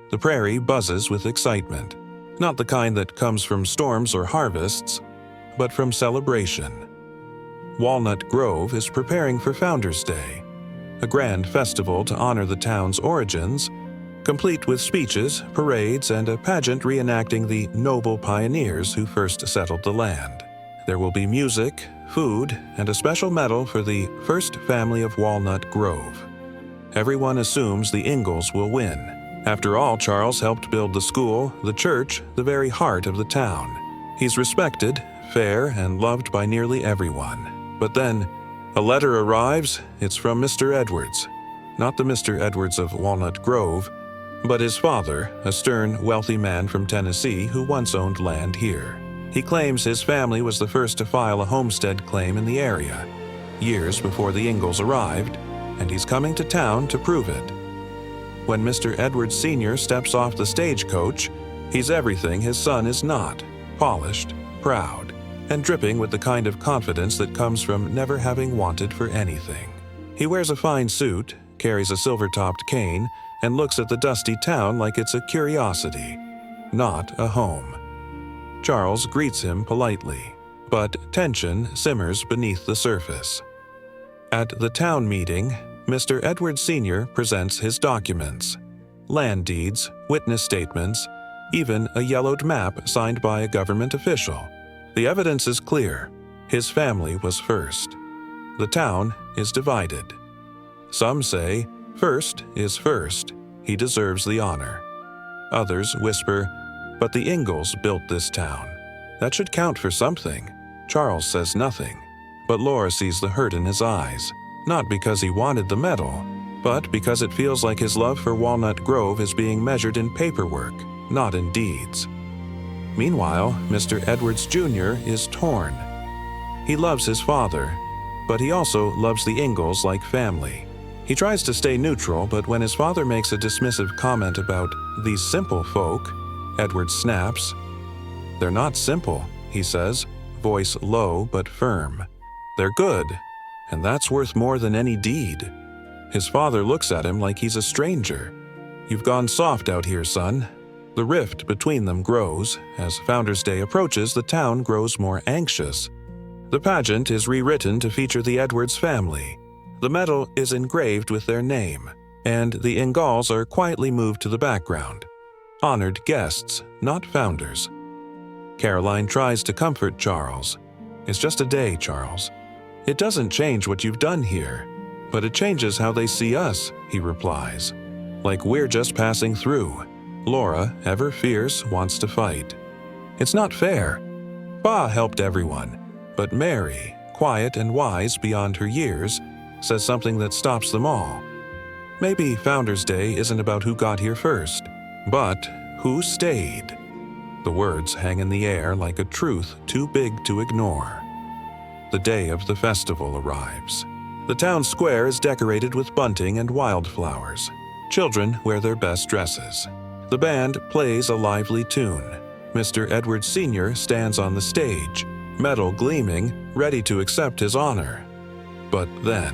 The prairie buzzes with excitement, not the kind that comes from storms or harvests, but from celebration. Walnut Grove is preparing for Founders' Day, a grand festival to honor the town's origins, complete with speeches, parades, and a pageant reenacting the noble pioneers who first settled the land. There will be music, food, and a special medal for the first family of Walnut Grove. Everyone assumes the Ingalls will win. After all, Charles helped build the school, the church, the very heart of the town. He's respected, fair, and loved by nearly everyone. But then, a letter arrives. It's from Mr. Edwards. Not the Mr. Edwards of Walnut Grove, but his father, a stern, wealthy man from Tennessee who once owned land here. He claims his family was the first to file a homestead claim in the area, years before the Ingalls arrived, and he's coming to town to prove it. When Mr. Edwards Sr. steps off the stagecoach, he's everything his son is not: polished, proud, and dripping with the kind of confidence that comes from never having wanted for anything. He wears a fine suit, carries a silver-topped cane, and looks at the dusty town like it's a curiosity, not a home. Charles greets him politely, but tension simmers beneath the surface. At the town meeting, Mr. Edwards Sr. presents his documents: land deeds, witness statements, even a yellowed map signed by a government official. The evidence is clear. His family was first. The town is divided. Some say, first is first. He deserves the honor. Others whisper, but the Ingalls built this town. That should count for something. Charles says nothing, but Laura sees the hurt in his eyes, not because he wanted the medal, but because it feels like his love for Walnut Grove is being measured in paperwork, not in deeds. Meanwhile, Mr. Edwards Jr. is torn. He loves his father, but he also loves the Ingalls like family. He tries to stay neutral, but when his father makes a dismissive comment about these simple folk, Edward snaps. "They're not simple," he says, voice low but firm. "They're good, and that's worth more than any deed." His father looks at him like he's a stranger. "You've gone soft out here, son." The rift between them grows. As Founders' Day approaches, the town grows more anxious. The pageant is rewritten to feature the Edwards family. The medal is engraved with their name, and the Ingalls are quietly moved to the background. Honored guests, not founders. Caroline tries to comfort Charles. "It's just a day, Charles. It doesn't change what you've done here, but it changes how they see us," he replies. "Like we're just passing through." Laura, ever fierce, wants to fight. "It's not fair. Pa helped everyone, but Mary, quiet and wise beyond her years, says something that stops them all. Maybe Founders' Day isn't about who got here first, but who stayed." The words hang in the air like a truth too big to ignore. The day of the festival arrives. The town square is decorated with bunting and wildflowers. Children wear their best dresses. The band plays a lively tune. Mr. Edwards Sr. stands on the stage, medal gleaming, ready to accept his honor. But then,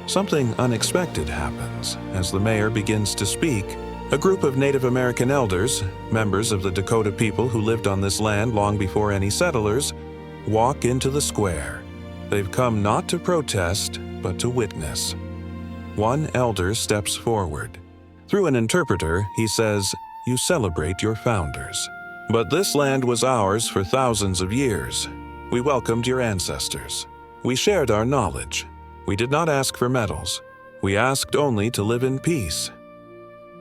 something unexpected happens. As the mayor begins to speak, a group of Native American elders, members of the Dakota people who lived on this land long before any settlers, walk into the square. They've come not to protest, but to witness. One elder steps forward. Through an interpreter, he says, "You celebrate your founders. But this land was ours for thousands of years. We welcomed your ancestors. We shared our knowledge. We did not ask for medals. We asked only to live in peace."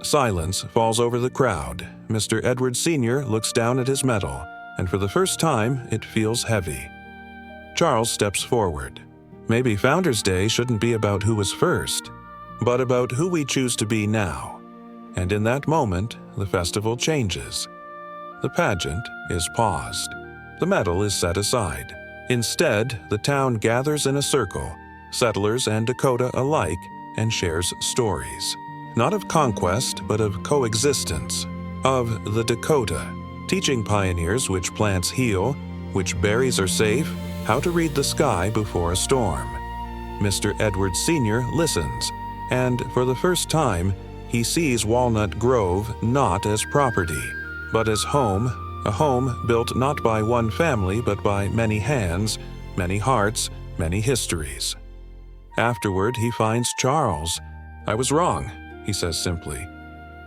Silence falls over the crowd. Mr. Edwards Sr. looks down at his medal, and for the first time, it feels heavy. Charles steps forward. Maybe Founders' Day shouldn't be about who was first, but about who we choose to be now. And in that moment, the festival changes. The pageant is paused. The medal is set aside. Instead, the town gathers in a circle, settlers and Dakota alike, and shares stories. Not of conquest, but of coexistence. Of the Dakota, teaching pioneers which plants heal, which berries are safe, how to read the sky before a storm. Mr. Edwards Sr. listens, and for the first time, he sees Walnut Grove not as property, but as home, a home built not by one family but by many hands, many hearts, many histories. Afterward, he finds Charles. "I was wrong," he says simply.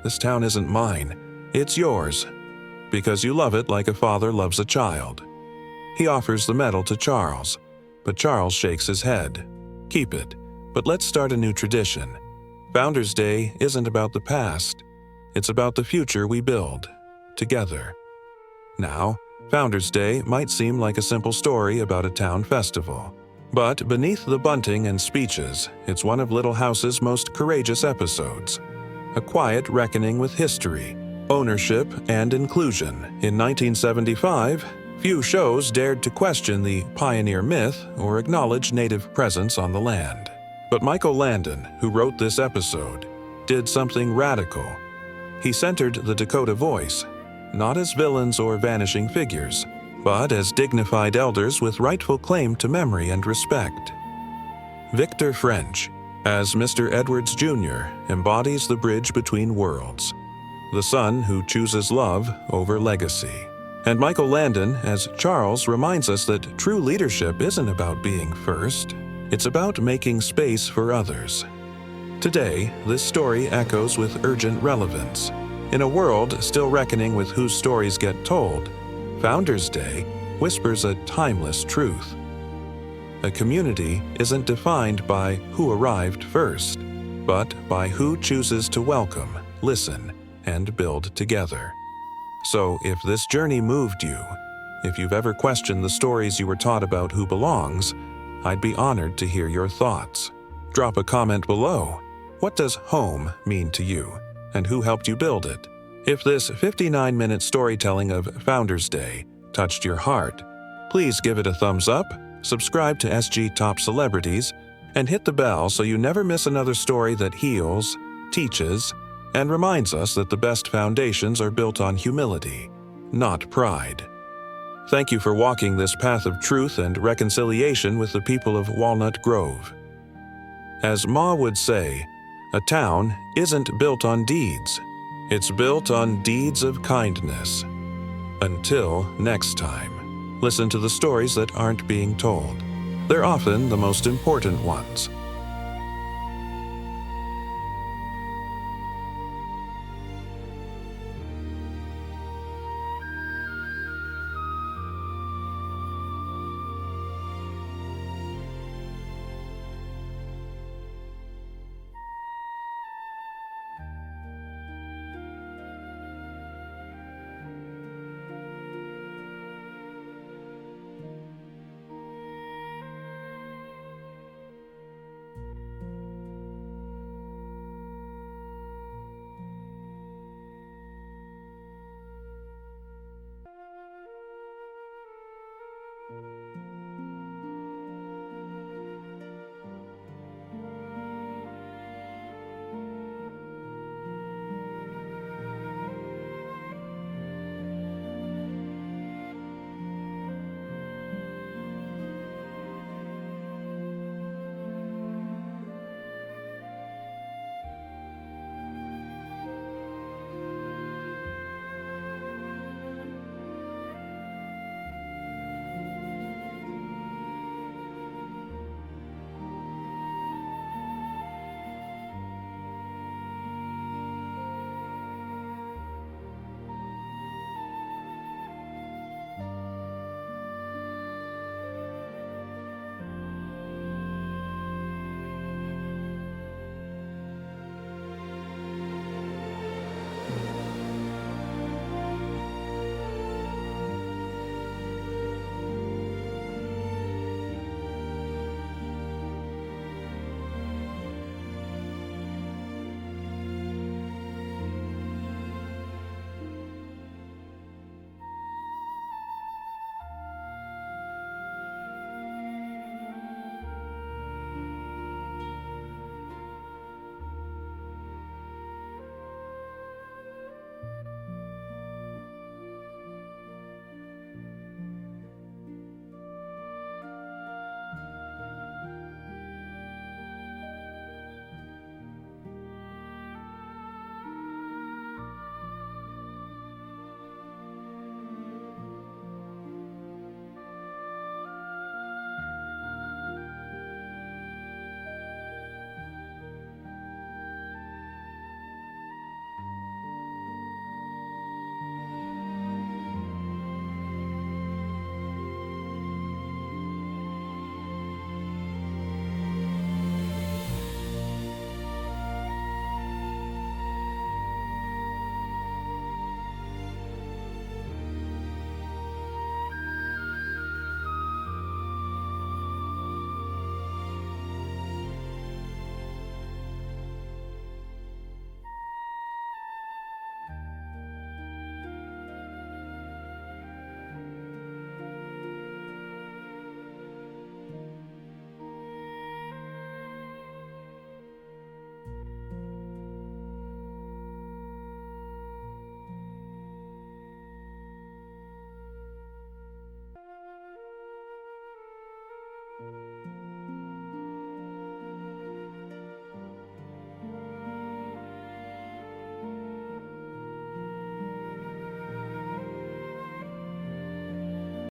"This town isn't mine. It's yours, because you love it like a father loves a child." He offers the medal to Charles, but Charles shakes his head. "Keep it, but let's start a new tradition. Founders Day isn't about the past. It's about the future we build, together." Now, Founders Day might seem like a simple story about a town festival. But beneath the bunting and speeches, it's one of Little House's most courageous episodes. A quiet reckoning with history, ownership, and inclusion. In 1975, few shows dared to question the pioneer myth or acknowledge Native presence on the land. But Michael Landon, who wrote this episode, did something radical. He centered the Dakota voice, not as villains or vanishing figures, but as dignified elders with rightful claim to memory and respect. Victor French, as Mr. Edwards Jr., embodies the bridge between worlds, the son who chooses love over legacy. And Michael Landon, as Charles, reminds us that true leadership isn't about being first. It's about making space for others. Today, this story echoes with urgent relevance. In a world still reckoning with whose stories get told, Founders Day whispers a timeless truth. A community isn't defined by who arrived first, but by who chooses to welcome, listen, and build together. So if this journey moved you, if you've ever questioned the stories you were taught about who belongs, I'd be honored to hear your thoughts. Drop a comment below. What does home mean to you, and who helped you build it? If this 59-minute storytelling of Founders Day touched your heart, please give it a thumbs up, subscribe to SG Top Celebrities, and hit the bell so you never miss another story that heals, teaches, and reminds us that the best foundations are built on humility, not pride. Thank you for walking this path of truth and reconciliation with the people of Walnut Grove. As Ma would say, a town isn't built on deeds. It's built on deeds of kindness. Until next time, listen to the stories that aren't being told. They're often the most important ones.